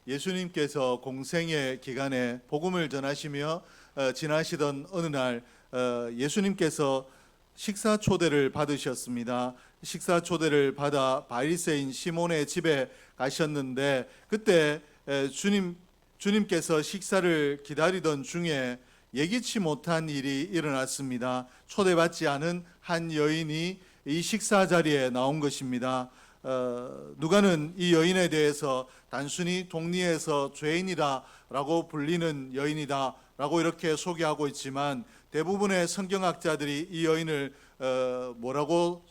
예수님께서 공생의 기간에 복음을 전하시며 지나시던 어느 날 예수님께서 식사 초대를 받으셨습니다. 식사 초대를 받아 바리새인 시몬의 집에 가셨는데 그때 주님께서 식사를 기다리던 중에 예기치 못한 일이 일어났습니다. 초대받지 않은 한 여인이 이 식사 자리에 나온 것입니다. 누가는 이 여인에 대해서 단순히 동리에서 죄인이다라고 불리는 여인이다라고 이렇게 소개하고 있지만 대부분의 성경학자들이 이 여인을 뭐라고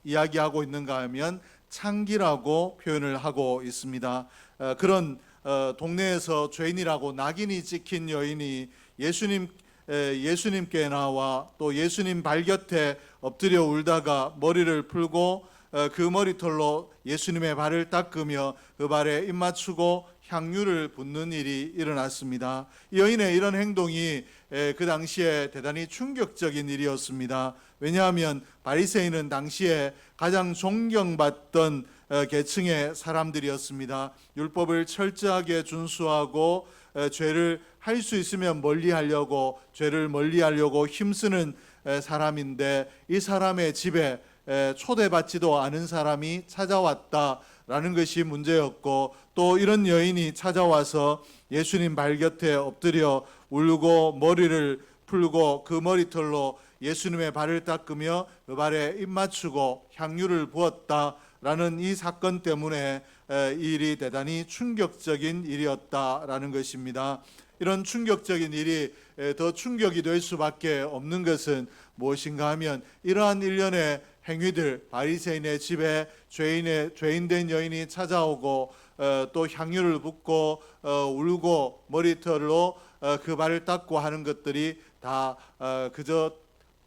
이야기하고 있는가 하면 창기라고 표현을 하고 있습니다. 그런 동네에서 죄인이라고 낙인이 찍힌 여인이 예수님께 나와 또 예수님 발 곁에 엎드려 울다가 머리를 풀고 그 머리털로 예수님의 발을 닦으며 그 발에 입 맞추고 향유를 붓는 일이 일어났습니다. 이 여인의 이런 행동이 그 당시에 대단히 충격적인 일이었습니다. 왜냐하면 바리새인은 당시에 가장 존경받던 계층의 사람들이었습니다. 율법을 철저하게 준수하고 죄를 할 수 있으면 멀리하려고 죄를 멀리하려고 힘쓰는 사람인데 이 사람의 집에 초대받지도 않은 사람이 찾아왔다라는 것이 문제였고 또 이런 여인이 찾아와서 예수님 발 곁에 엎드려 울고 머리를 풀고 그 머리털로 예수님의 발을 닦으며 그 발에 입 맞추고 향유를 부었다라는 이 사건 때문에 이 일이 대단히 충격적인 일이었다라는 것입니다. 이런 충격적인 일이 더 충격이 될 수밖에 없는 것은 무엇인가 하면 이러한 일련의 행위들, 바리새인의 집에 죄인된 여인이 찾아오고 또 향유를 붓고 울고 머리털로 그 발을 닦고 하는 것들이 다 그저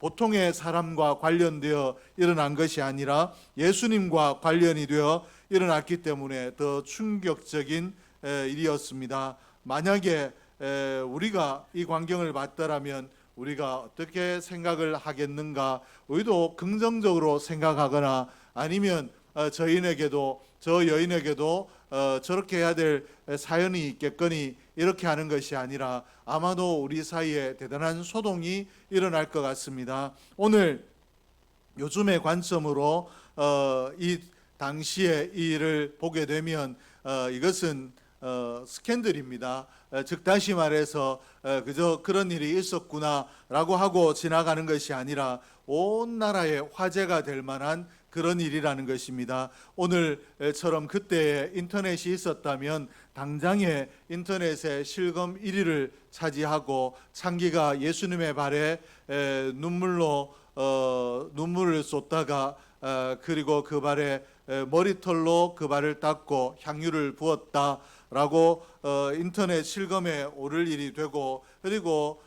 보통의 사람과 관련되어 일어난 것이 아니라 예수님과 관련이 되어 일어났기 때문에 더 충격적인 일이었습니다. 만약에 우리가 이 광경을 봤더라면 우리가 어떻게 생각을 하겠는가? 우리도 긍정적으로 생각하거나 아니면 저 여인에게도 저렇게 해야 될 사연이 있겠거니 이렇게 하는 것이 아니라 아마도 우리 사이에 대단한 소동이 일어날 것 같습니다. 오늘 요즘의 관점으로 이 당시의 이 일을 보게 되면 이것은 스캔들입니다. 즉 다시 말해서 그저 그런 일이 있었구나라고 하고 지나가는 것이 아니라 온 나라에 화제가 될 만한 그런 일이라는 것입니다. 오늘처럼 그때에 인터넷이 있었다면 당장에 인터넷에 실검 1위를 차지하고 창기가 예수님의 발에 눈물을 쏟다가 그리고 그 발에 머리털로 그 발을 닦고 향유를 부었다라고 인터넷 실검에 오를 일이 되고 그리고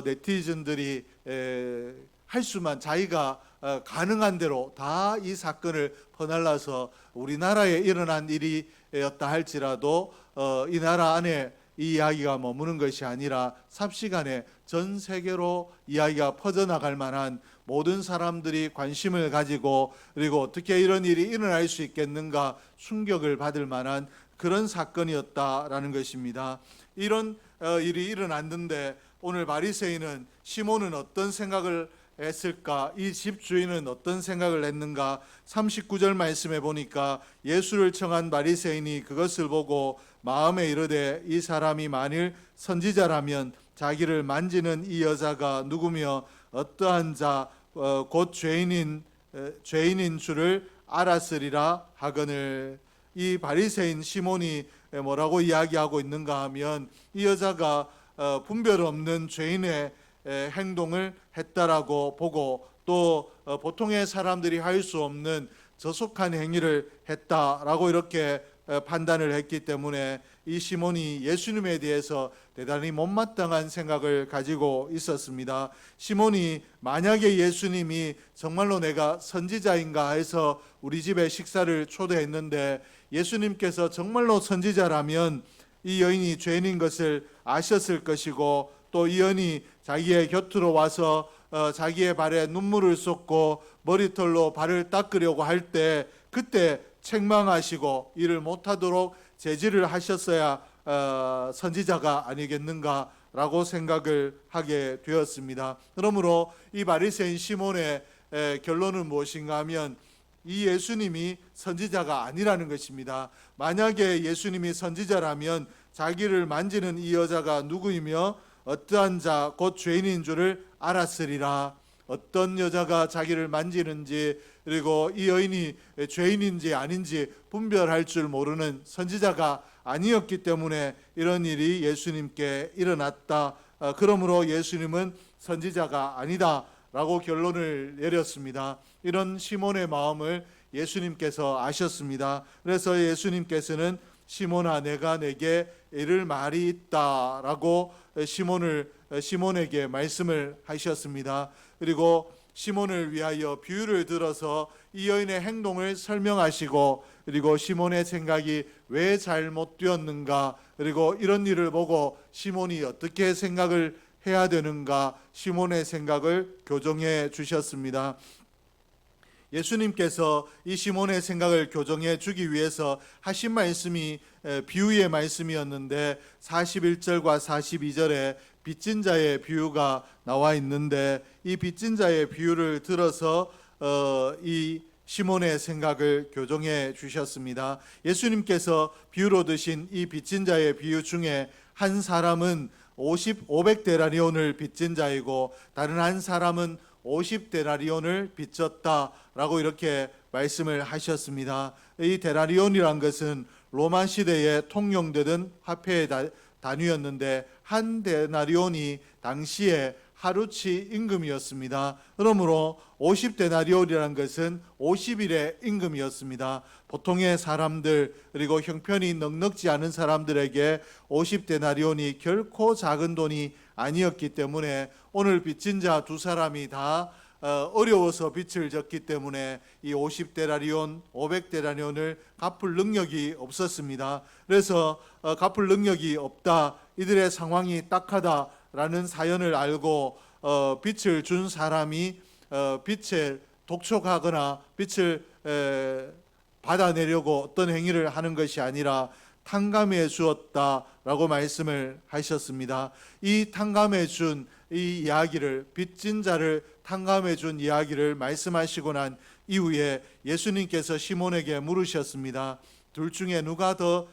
네티즌들이 할 수만 자기가 가능한 대로 다 이 사건을 퍼날라서 우리나라에 일어난 일이었다 할지라도 이 나라 안에 이 이야기가 머무는 것이 아니라 삽시간에 전 세계로 이야기가 퍼져나갈 만한 모든 사람들이 관심을 가지고 그리고 어떻게 이런 일이 일어날 수 있겠는가 충격을 받을 만한 그런 사건이었다라는 것입니다. 이런 일이 일어났는데 오늘 바리새인은 시몬은 어떤 생각을 했을까? 이 집주인은 어떤 생각을 했는가? 39절 말씀에 보니까 예수를 청한 바리새인이 그것을 보고 마음에 이르되 이 사람이 만일 선지자라면 자기를 만지는 이 여자가 누구며 어떠한 자 곧 죄인인 줄을 알았으리라 하거늘. 이 바리새인 시몬이 뭐라고 이야기하고 있는가 하면 이 여자가 분별 없는 죄인의 행동을 했다라고 보고 또 보통의 사람들이 할 수 없는 저속한 행위를 했다라고 이렇게 판단을 했기 때문에 이 시몬이 예수님에 대해서 대단히 못마땅한 생각을 가지고 있었습니다. 시몬이 만약에 예수님이 정말로 내가 선지자인가 해서 우리 집에 식사를 초대했는데 예수님께서 정말로 선지자라면 이 여인이 죄인인 것을 아셨을 것이고 또 이 여인이 자기의 곁으로 와서 자기의 발에 눈물을 쏟고 머리털로 발을 닦으려고 할 때 그때 책망하시고 이를 못하도록 제지를 하셨어야 선지자가 아니겠는가라고 생각을 하게 되었습니다. 그러므로 이 바리새인 시몬의 결론은 무엇인가 하면 이 예수님이 선지자가 아니라는 것입니다. 만약에 예수님이 선지자라면 자기를 만지는 이 여자가 누구이며 어떠한 자 곧 죄인인 줄을 알았으리라. 어떤 여자가 자기를 만지는지 그리고 이 여인이 죄인인지 아닌지 분별할 줄 모르는 선지자가 아니었기 때문에 이런 일이 예수님께 일어났다. 그러므로 예수님은 선지자가 아니다 라고 결론을 내렸습니다. 이런 시몬의 마음을 예수님께서 아셨습니다. 그래서 예수님께서는 시몬아, 내가 내게 이를 말이 있다 라고 시몬에게 말씀을 하셨습니다. 그리고 시몬을 위하여 비유를 들어서 이 여인의 행동을 설명하시고, 그리고 시몬의 생각이 왜 잘못되었는가, 그리고 이런 일을 보고 시몬이 어떻게 생각을 해야 되는가, 시몬의 생각을 교정해 주셨습니다. 예수님께서 이 시몬의 생각을 교정해 주기 위해서 하신 말씀이 비유의 말씀이었는데 41절과 42절에 빚진 자의 비유가 나와 있는데, 이 빚진 자의 비유를 들어서 이 시몬의 생각을 교정해 주셨습니다. 예수님께서 비유로 드신 이 빚진 자의 비유 중에 한 사람은 500데나리온을 빚진 자이고 다른 한 사람은 50데나리온을 빚졌다라고 이렇게 말씀을 하셨습니다. 이 데나리온이란 것은 로마 시대에 통용되던 화폐의 단위였는데 한 데나리온이 당시에 하루치 임금이었습니다. 그러므로 50데나리온이라는 것은 50일의 임금이었습니다. 보통의 사람들 그리고 형편이 넉넉지 않은 사람들에게 50데나리온이 결코 작은 돈이 아니었기 때문에 오늘 빚진 자 두 사람이 다 어려워서 빚을 졌기 때문에 이 50데나리온, 500데나리온을 갚을 능력이 없었습니다. 그래서 갚을 능력이 없다, 이들의 상황이 딱하다라는 사연을 알고 빚을 준 사람이 빚을 독촉하거나 빚을 받아내려고 어떤 행위를 하는 것이 아니라 탕감해 주었다라고 말씀을 하셨습니다. 이 탕감해 준 이 이야기를, 빚진 자를 탕감해 준 이야기를 말씀하시고 난 이후에 예수님께서 시몬에게 물으셨습니다. 둘 중에 누가 더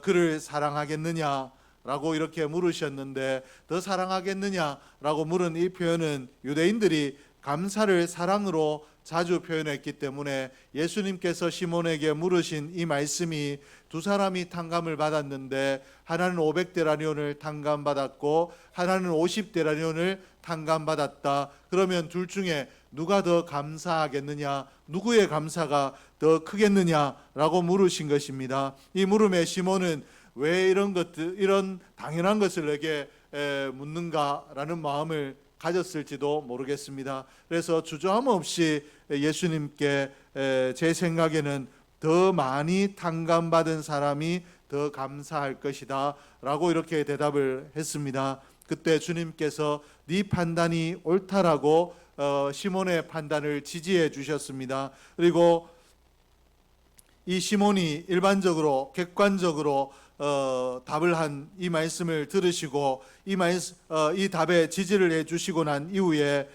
그를 사랑하겠느냐 라고 이렇게 물으셨는데, 더 사랑하겠느냐라고 물은 이 표현은 유대인들이 감사를 사랑으로 자주 표현했기 때문에 예수님께서 시몬에게 물으신 이 말씀이 두 사람이 탕감을 받았는데 하나는 500데나리온을 탕감받았고 하나는 50데나리온을 탕감받았다. 그러면 둘 중에 누가 더 감사하겠느냐, 누구의 감사가 더 크겠느냐라고 물으신 것입니다. 이 물음에 시몬은 왜 이런 당연한 것을 내게 묻는가라는 마음을 가졌을지도 모르겠습니다. 그래서 주저함 없이 예수님께 제 생각에는 더 많이 탕감받은 사람이 더 감사할 것이다 라고 이렇게 대답을 했습니다. 그때 주님께서 네 판단이 옳다라고 시몬의 판단을 지지해 주셨습니다. 그리고 이 시몬이 일반적으로 객관적으로 답을 한 이 말씀을 들으시고 이 답에 지지를 해주시고 난 이후에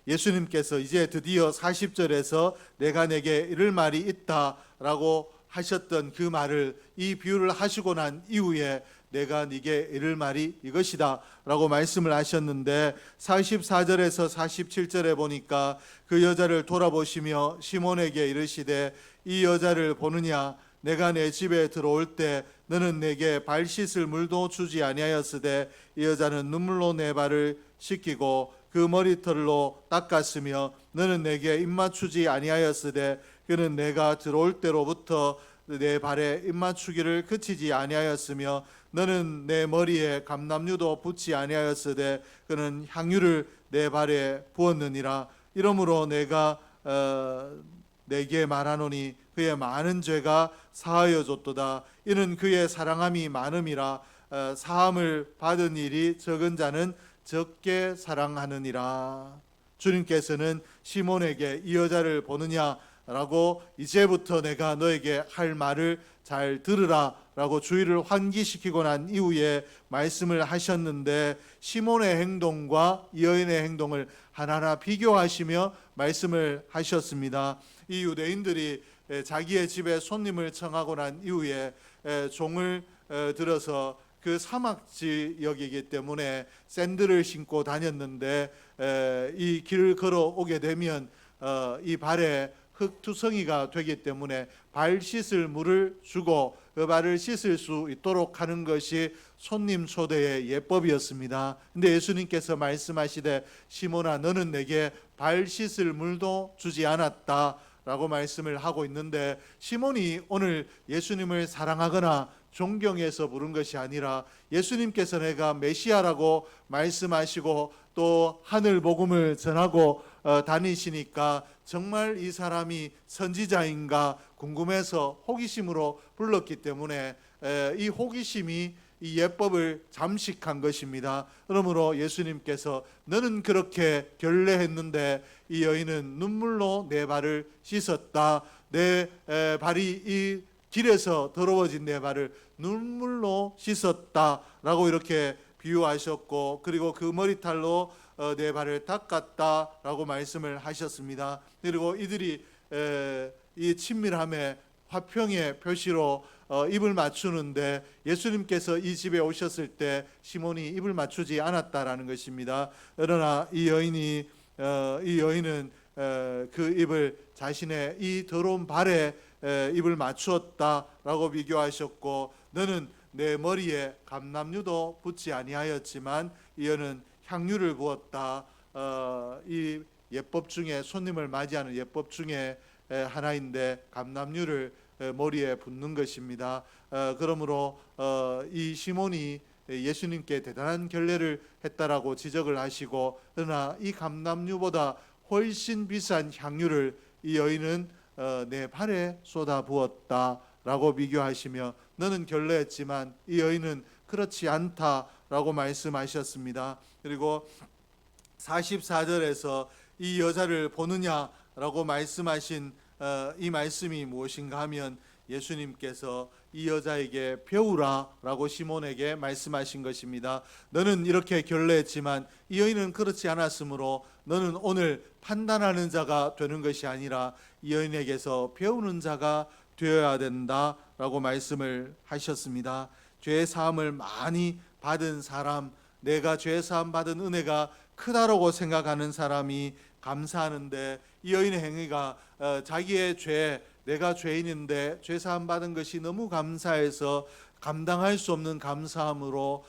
예수님께서 이제 드디어 40절에서 내가 내게 이를 말이 있다라고 하셨던 그 말을, 이 비유를 하시고 난 이후에 내가 네게 이를 말이 이것이다 라고 말씀을 하셨는데, 44절에서 47절에 보니까 그 여자를 돌아보시며 시몬에게 이르시되 이 여자를 보느냐, 내가 내 집에 들어올 때 너는 내게 발 씻을 물도 주지 아니하였으되 이 여자는 눈물로 내 발을 씻기고 그 머리털로 닦았으며 너는 내게 입맞추지 아니하였으되 그는 내가 들어올 때로부터 내 발에 입맞추기를 그치지 아니하였으며 너는 내 머리에 감람유도 붓지 아니하였으되 그는 향유를 내 발에 부었느니라. 이러므로 내가 내게 말하노니 그의 많은 죄가 사하여 줬도다. 이는 그의 사랑함이 많음이라. 사함을 받은 일이 적은 자는 적게 사랑하느니라. 주님께서는 시몬에게 이 여자를 보느냐라고 이제부터 내가 너에게 할 말을 잘 들으라 라고 주의를 환기시키고 난 이후에 말씀을 하셨는데, 시몬의 행동과 이 여인의 행동을 하나하나 비교하시며 말씀을 하셨습니다. 이 유대인들이 자기의 집에 손님을 청하고 난 이후에 종을 들어서 그 사막 지역이기 때문에 샌들을 신고 다녔는데, 이 길을 걸어오게 되면 이 발에 흙투성이가 되기 때문에 발 씻을 물을 주고 그 발을 씻을 수 있도록 하는 것이 손님 초대의 예법이었습니다. 근데 예수님께서 말씀하시되, 시몬아, 너는 내게 발 씻을 물도 주지 않았다 라고 말씀을 하고 있는데, 시몬이 오늘 예수님을 사랑하거나 존경해서 부른 것이 아니라, 예수님께서 내가 메시아라고 말씀하시고 또 하늘 복음을 전하고 다니시니까 정말 이 사람이 선지자인가 궁금해서 호기심으로 불렀기 때문에 이 호기심이 이 예법을 잠식한 것입니다. 그러므로 예수님께서 너는 그렇게 결례했는데 이 여인은 눈물로 내 발을 씻었다. 내 발이 이 길에서 더러워진 내 발을 눈물로 씻었다라고 이렇게 비유하셨고, 그리고 그 머리털로 내 발을 닦았다라고 말씀을 하셨습니다. 그리고 이들이 이 친밀함의 화평의 표시로 입을 맞추는데, 예수님께서 이 집에 오셨을 때 시몬이 입을 맞추지 않았다라는 것입니다. 그러나 이 여인은 그 입을 자신의 이 더러운 발에 입을 맞추었다라고 비교하셨고, 너는 내 머리에 감람류도 붓지 아니하였지만 이 여는 향유를 부었다. 이 예법 중에, 손님을 맞이하는 예법 중에 하나인데 감람류를 머리에 붓는 것입니다. 그러므로 이 시몬이 예수님께 대단한 결례를 했다라고 지적을 하시고, 그러나 이 감람류보다 훨씬 비싼 향유를 이 여인은 내 발에 쏟아 부었다라고 비교하시며, 너는 결례했지만 이 여인은 그렇지 않다라고 말씀하셨습니다. 그리고 44절에서 이 여자를 보느냐라고 말씀하신 이 말씀이 무엇인가 하면, 예수님께서 이 여자에게 배우라라고 시몬에게 말씀하신 것입니다. 너는 이렇게 결례했지만 이 여인은 그렇지 않았으므로 너는 오늘 판단하는 자가 되는 것이 아니라 이 여인에게서 배우는 자가 되어야 된다라고 말씀을 하셨습니다. 죄 사함을 많이 받은 사람, 내가 죄 사함 받은 은혜가 크다라고 생각하는 사람이 감사하는데, 이 여인의 행위가 자기의 죄, 내가 죄인인데 죄 사함 받은 것이 너무 감사해서 감당할 수 없는 감사함으로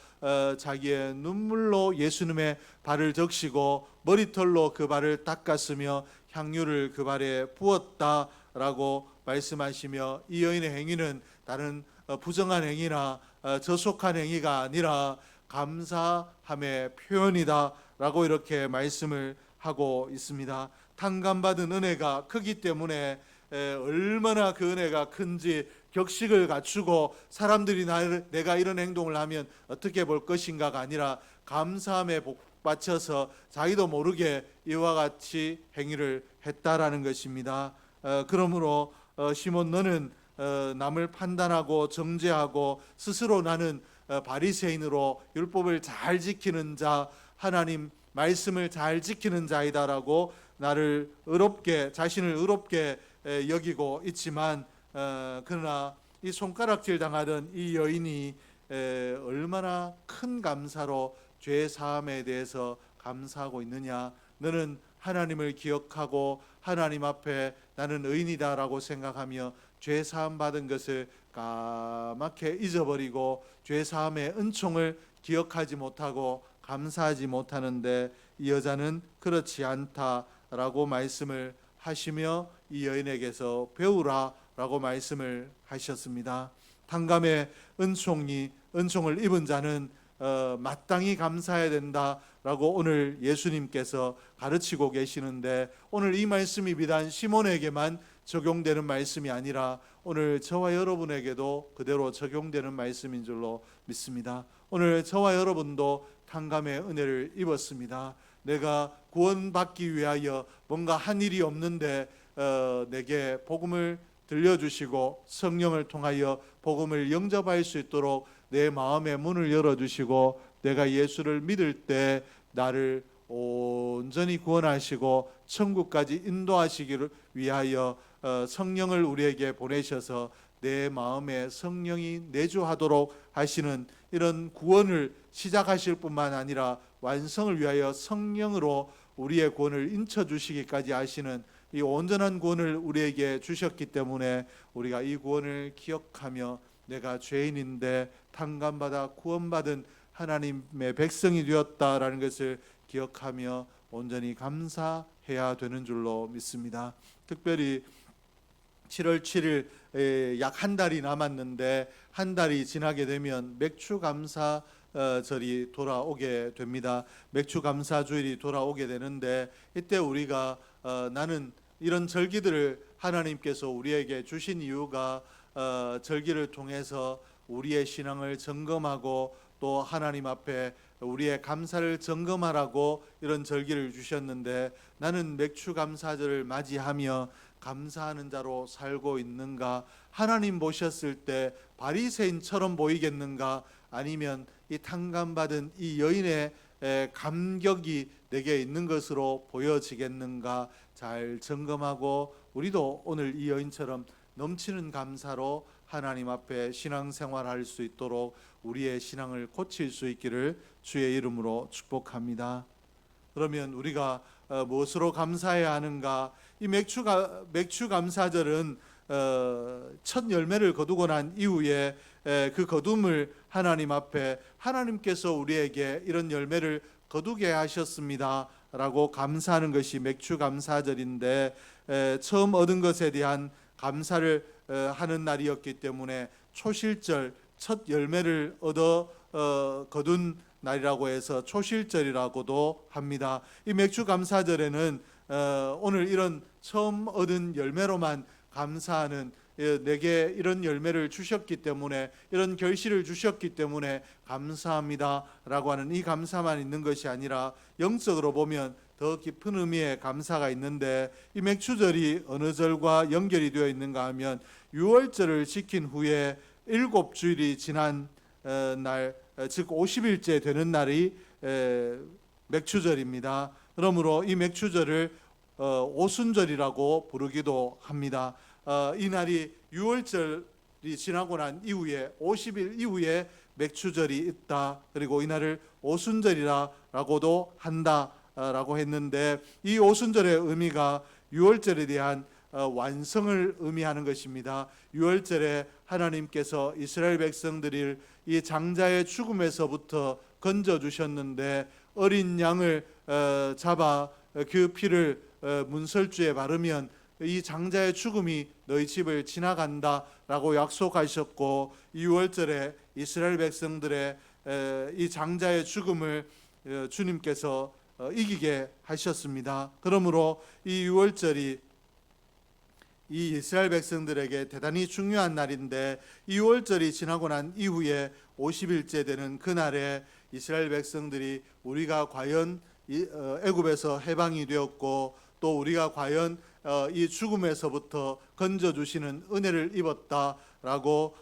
자기의 눈물로 예수님의 발을 적시고 머리털로 그 발을 닦았으며 향유를 그 발에 부었다라고 말씀하시며, 이 여인의 행위는 다른 부정한 행위나 저속한 행위가 아니라 감사함의 표현이다라고 이렇게 말씀을 하고 있습니다. 탕감받은 은혜가 크기 때문에 얼마나 그 은혜가 큰지 격식을 갖추고 사람들이 내가 이런 행동을 하면 어떻게 볼 것인가가 아니라 감사함에 복받쳐서 자기도 모르게 이와 같이 행위를 했다라는 것입니다. 그러므로 시몬, 너는 남을 판단하고 정죄하고 스스로 나는 바리새인으로 율법을 잘 지키는 자, 하나님 말씀을 잘 지키는 자이다라고 나를 자신을 의롭게 여기고 있지만, 그러나 이 손가락질 당하던 이 여인이 얼마나 큰 감사로 죄 사함에 대해서 감사하고 있느냐. 너는 하나님을 기억하고 하나님 앞에 나는 의인이다라고 생각하며 죄 사함 받은 것을 까맣게 잊어버리고 죄 사함의 은총을 기억하지 못하고 감사하지 못하는데, 이 여자는 그렇지 않다라고 말씀을 하시며 이 여인에게서 배우라라고 말씀을 하셨습니다. 탕감의 은총을 입은 자는 마땅히 감사해야 된다라고 오늘 예수님께서 가르치고 계시는데, 오늘 이 말씀이 비단 시몬에게만 적용되는 말씀이 아니라 오늘 저와 여러분에게도 그대로 적용되는 말씀인 줄로 믿습니다. 오늘 저와 여러분도 탕감의 은혜를 입었습니다. 내가 구원받기 위하여 뭔가 한 일이 없는데 내게 복음을 들려주시고 성령을 통하여 복음을 영접할 수 있도록 내 마음의 문을 열어주시고 내가 예수를 믿을 때 나를 온전히 구원하시고 천국까지 인도하시기를 위하여 성령을 우리에게 보내셔서 내 마음에 성령이 내주하도록 하시는 이런 구원을 시작하실 뿐만 아니라 완성을 위하여 성령으로 우리의 구원을 인쳐주시기까지 하시는 이 온전한 구원을 우리에게 주셨기 때문에 우리가 이 구원을 기억하며 내가 죄인인데 탕감받아 구원받은 하나님의 백성이 되었다라는 것을 기억하며 온전히 감사해야 되는 줄로 믿습니다. 특별히 7월 7일 약 한 달이 남았는데 한 달이 지나게 되면 맥추감사절이 돌아오게 됩니다. 맥추감사주일이 돌아오게 되는데 이때 우리가 나는 이런 절기들을 하나님께서 우리에게 주신 이유가 절기를 통해서 우리의 신앙을 점검하고 또 하나님 앞에 우리의 감사를 점검하라고 이런 절기를 주셨는데 나는 맥추감사절을 맞이하며 감사하는 자로 살고 있는가? 하나님 보셨을 때 바리새인처럼 보이겠는가? 아니면 이 탕감받은 이 여인의 감격이 내게 있는 것으로 보여지겠는가? 잘 점검하고 우리도 오늘 이 여인처럼 넘치는 감사로 하나님 앞에 신앙생활할 수 있도록 우리의 신앙을 고칠 수 있기를 주의 이름으로 축복합니다. 그러면 우리가 무엇으로 감사해야 하는가? 이 맥추감사절은 첫 열매를 거두고 난 이후에 그 거둠을 하나님 앞에 하나님께서 우리에게 이런 열매를 거두게 하셨습니다 라고 감사하는 것이 맥추감사절인데 처음 얻은 것에 대한 감사를 하는 날이었기 때문에 초실절 첫 열매를 얻어 거둔 날이라고 해서 초실절이라고도 합니다. 이 맥추감사절에는 오늘 이런 처음 얻은 열매로만 감사하는 내게 이런 열매를 주셨기 때문에 이런 결실을 주셨기 때문에 감사합니다 라고 하는 이 감사만 있는 것이 아니라 영적으로 보면 더 깊은 의미의 감사가 있는데 이 맥추절이 어느 절과 연결이 되어 있는가 하면 유월절을 지킨 후에 7주일이 지난 날, 즉 50일째 되는 날이 맥추절입니다. 그러므로 이 맥추절을 오순절이라고 부르기도 합니다. 이 날이 유월절이 지나고 난 이후에 50일 이후에 맥추절이 있다. 그리고 이 날을 오순절이라고도 한다라고 했는데 이 오순절의 의미가 유월절에 대한 완성을 의미하는 것입니다. 유월절에 하나님께서 이스라엘 백성들을 이 장자의 죽음에서부터 건져주셨는데 어린 양을 잡아 그 피를 문설주에 바르면 이 장자의 죽음이 너희 집을 지나간다라고 약속하셨고 이 유월절에 이스라엘 백성들의 이 장자의 죽음을 주님께서 이기게 하셨습니다. 그러므로 이 유월절이 이 이스라엘 백성들에게 대단히 중요한 날인데 이 유월절이 지나고 난 이후에 50일째 되는 그날에 이스라엘 백성들이 우리가 과연 애굽에서 해방이 되었고 또 우리가 과연 이 죽음에서부터 건져주시는 은혜를 입었다라고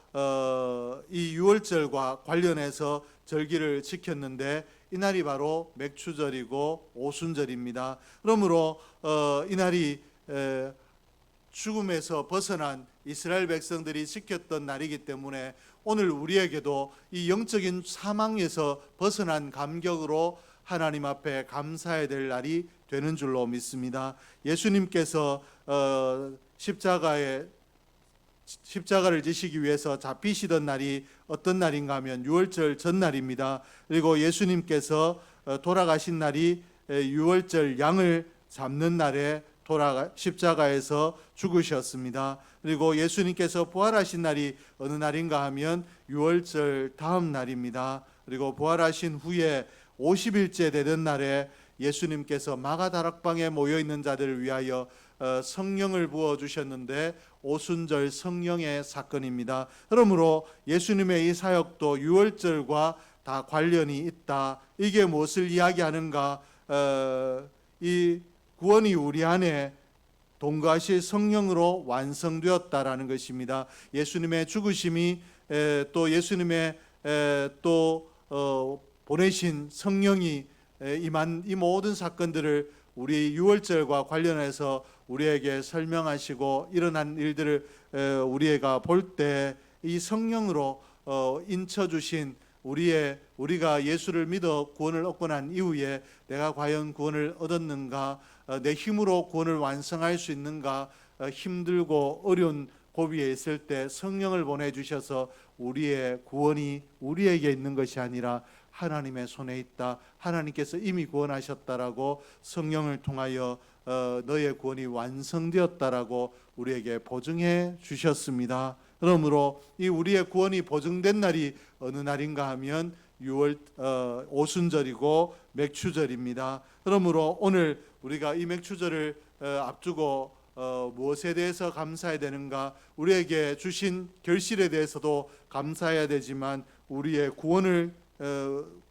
이 유월절과 관련해서 절기를 지켰는데 이 날이 바로 맥추절이고 오순절입니다. 그러므로 이 날이 죽음에서 벗어난 이스라엘 백성들이 지켰던 날이기 때문에 오늘 우리에게도 이 영적인 사망에서 벗어난 감격으로 하나님 앞에 감사해야 될 날이 되는 줄로 믿습니다. 예수님께서 십자가를 지시기 위해서 잡히시던 날이 어떤 날인가 하면 유월절 전날입니다. 그리고 예수님께서 돌아가신 날이 유월절 양을 잡는 날에 십자가에서 죽으셨습니다. 그리고 예수님께서 부활하신 날이 어느 날인가 하면 유월절 다음 날입니다. 그리고 부활하신 후에 50일째 되던 날에 예수님께서 마가다락방에 모여있는 자들을 위하여 성령을 부어주셨는데 오순절 성령의 사건입니다. 그러므로 예수님의 이 사역도 유월절과 다 관련이 있다. 이게 무엇을 이야기하는가? 이 구원이 우리 안에 동거하실 성령으로 완성되었다라는 것입니다. 예수님의 죽으심이 또 예수님의 또 보내신 성령이 임한 이 모든 사건들을 우리 유월절과 관련해서 우리에게 설명하시고 일어난 일들을 우리가 볼 때 이 성령으로 인쳐 주신 우리가 예수를 믿어 구원을 얻고 난 이후에 내가 과연 구원을 얻었는가, 내 힘으로 구원을 완성할 수 있는가, 힘들고 어려운 고비에 있을 때 성령을 보내주셔서 우리의 구원이 우리에게 있는 것이 아니라 하나님의 손에 있다, 하나님께서 이미 구원하셨다라고 성령을 통하여 너의 구원이 완성되었다라고 우리에게 보증해 주셨습니다. 그러므로 이 우리의 구원이 보증된 날이 어느 날인가 하면 6월 오순절이고 맥추절입니다. 그러므로 오늘 우리가 이 맥추절을 앞두고 무엇에 대해서 감사해야 되는가? 우리에게 주신 결실에 대해서도 감사해야 되지만 우리의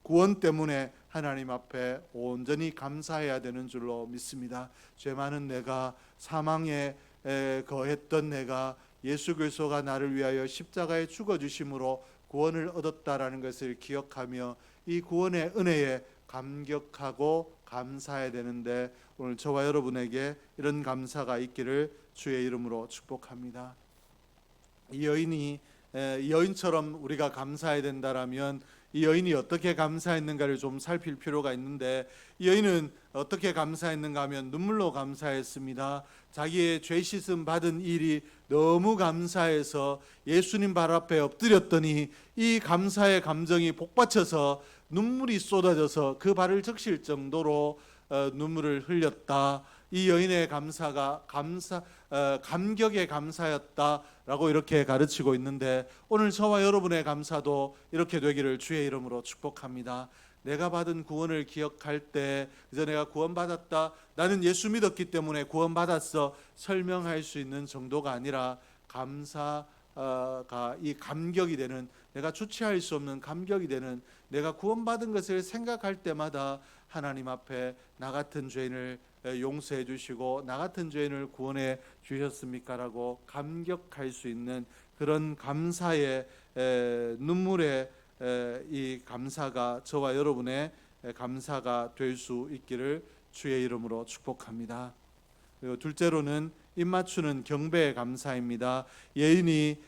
구원 때문에 하나님 앞에 온전히 감사해야 되는 줄로 믿습니다. 죄 많은 내가, 사망에 거했던 내가 예수 그리스도가 나를 위하여 십자가에 죽어 주심으로 구원을 얻었다라는 것을 기억하며 이 구원의 은혜에 감격하고 감사해야 되는데, 오늘 저와 여러분에게 이런 감사가 있기를 주의 이름으로 축복합니다. 이 여인처럼 우리가 감사해야 된다라면 이 여인이 어떻게 감사했는가를 좀 살필 필요가 있는데, 이 여인은 어떻게 감사했는가 하면 눈물로 감사했습니다. 자기의 죄 씻음 받은 일이 너무 감사해서 예수님 발 앞에 엎드렸더니 이 감사의 감정이 복받쳐서 눈물이 쏟아져서 그 발을 적실 정도로 눈물을 흘렸다. 이 여인의 감사가 감격의 감사였다라고 이렇게 가르치고 있는데, 오늘 저와 여러분의 감사도 이렇게 되기를 주의 이름으로 축복합니다. 내가 받은 구원을 기억할 때 그저 내가 구원받았다, 나는 예수 믿었기 때문에 구원받았어 설명할 수 있는 정도가 아니라 감사가 이 감격이 되는, 내가 주체할 수 없는 감격이 되는, 내가 구원받은 것을 생각할 때마다 하나님 앞에 나 같은 죄인을 용서해 주시고 나 같은 죄인을 구원해 주셨습니까? 라고 감격할 수 있는 그런 감사의 눈물의 이 감사가 저와 여러분의 감사가 될 수 있기를 주의 이름으로 축복합니다. 그리고 둘째로는 입맞추는 경배의 감사입니다. 예인이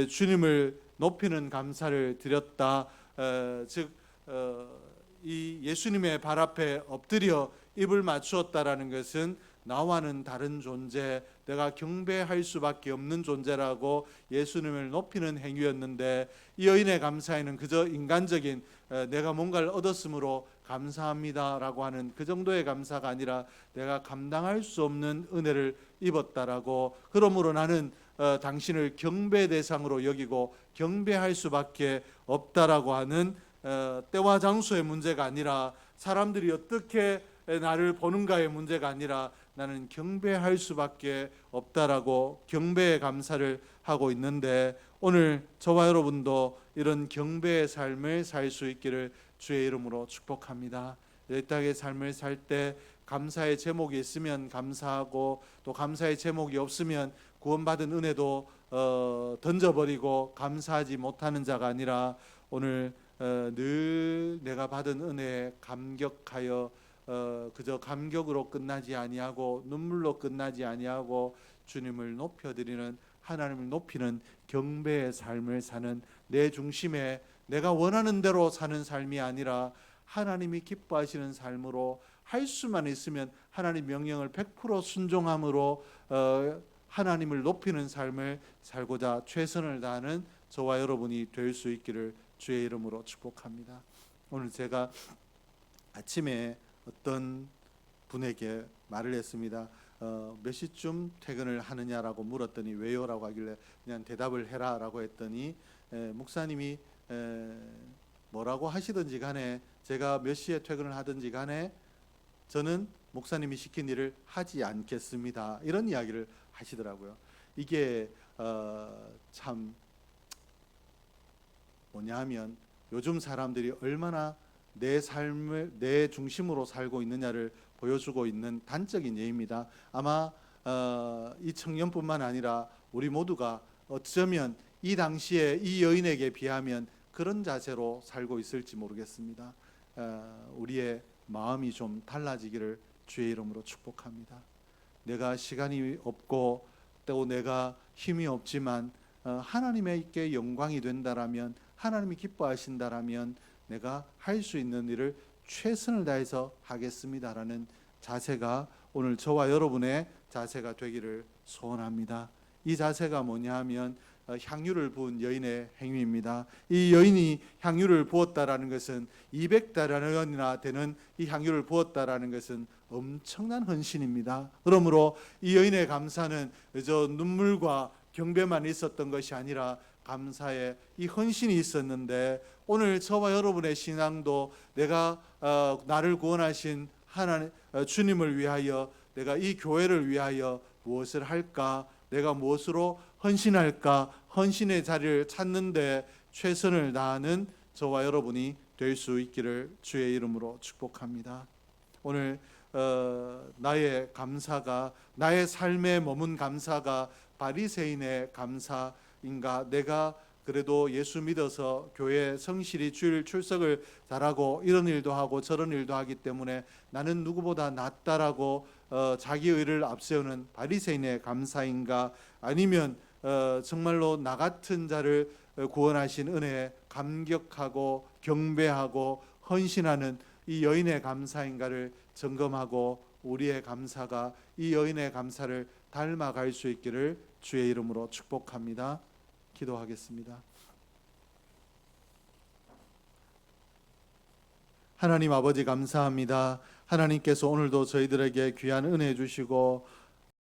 주님을 높이는 감사를 드렸다. 즉 이 예수님의 발 앞에 엎드려 입을 맞추었다라는 것은 나와는 다른 존재, 내가 경배할 수밖에 없는 존재라고 예수님을 높이는 행위였는데, 이 여인의 감사에는 그저 인간적인 내가 뭔가를 얻었으므로 감사합니다라고 하는 그 정도의 감사가 아니라 내가 감당할 수 없는 은혜를 입었다라고, 그러므로 나는 당신을 경배 대상으로 여기고 경배할 수밖에 없다라고 하는 때와 장소의 문제가 아니라 사람들이 어떻게 나를 보는가의 문제가 아니라 나는 경배할 수밖에 없다라고 경배의 감사를 하고 있는데, 오늘 저와 여러분도 이런 경배의 삶을 살 수 있기를 주의 이름으로 축복합니다. 이 땅의 삶을 살 때 감사의 제목이 있으면 감사하고, 또 감사의 제목이 없으면 구원받은 은혜도 던져버리고 감사하지 못하는 자가 아니라, 오늘 늘 내가 받은 은혜에 감격하여 그저 감격으로 끝나지 아니하고 눈물로 끝나지 아니하고 주님을 높여드리는, 하나님을 높이는 경배의 삶을 사는, 내 중심에 내가 원하는 대로 사는 삶이 아니라 하나님이 기뻐하시는 삶으로, 할 수만 있으면 하나님 명령을 100% 순종함으로 하나님을 높이는 삶을 살고자 최선을 다하는 저와 여러분이 될 수 있기를 주의 이름으로 축복합니다. 오늘 제가 아침에 어떤 분에게 말을 했습니다. 몇 시쯤 퇴근을 하느냐라고 물었더니 왜요? 라고 하길래 그냥 대답을 해라 라고 했더니 목사님이 뭐라고 하시든지 간에, 제가 몇 시에 퇴근을 하든지 간에 저는 목사님이 시킨 일을 하지 않겠습니다, 이런 이야기를 하시더라고요. 이게 참 뭐냐 하면 요즘 사람들이 얼마나 내 삶을 내 중심으로 살고 있느냐를 보여주고 있는 단적인 예입니다. 아마 이 청년뿐만 아니라 우리 모두가 어쩌면 이 당시에 이 여인에게 비하면 그런 자세로 살고 있을지 모르겠습니다. 우리의 마음이 좀 달라지기를 주의 이름으로 축복합니다. 내가 시간이 없고 또 내가 힘이 없지만 하나님에게 영광이 된다라면, 하나님이 기뻐하신다라면 내가 할 수 있는 일을 최선을 다해서 하겠습니다라는 자세가 오늘 저와 여러분의 자세가 되기를 소원합니다. 이 자세가 뭐냐 하면 향유를 부은 여인의 행위입니다. 이 여인이 향유를 부었다라는 것은 200달러나 되는 이 향유를 부었다라는 것은 엄청난 헌신입니다. 그러므로 이 여인의 감사는 그저 눈물과 경배만 있었던 것이 아니라 감사에 이 헌신이 있었는데, 오늘 저와 여러분의 신앙도 내가 나를 구원하신 하나님 주님을 위하여, 내가 이 교회를 위하여 무엇을 할까, 내가 무엇으로 헌신할까, 헌신의 자리를 찾는데 최선을 다하는 저와 여러분이 될 수 있기를 주의 이름으로 축복합니다. 오늘 나의 감사가, 나의 삶에 머문 감사가 바리새인의 감사인가? 내가 그래도 예수 믿어서 교회 성실히 주일 출석을 잘하고 이런 일도 하고 저런 일도 하기 때문에 나는 누구보다 낫다라고 자기 의를 앞세우는 바리새인의 감사인가? 아니면 정말로 나 같은 자를 구원하신 은혜에 감격하고 경배하고 헌신하는 이 여인의 감사인가를 점검하고 우리의 감사가 이 여인의 감사를 닮아갈 수 있기를 주의 이름으로 축복합니다. 기도하겠습니다. 하나님 아버지 감사합니다. 하나님께서 오늘도 저희들에게 귀한 은혜 주시고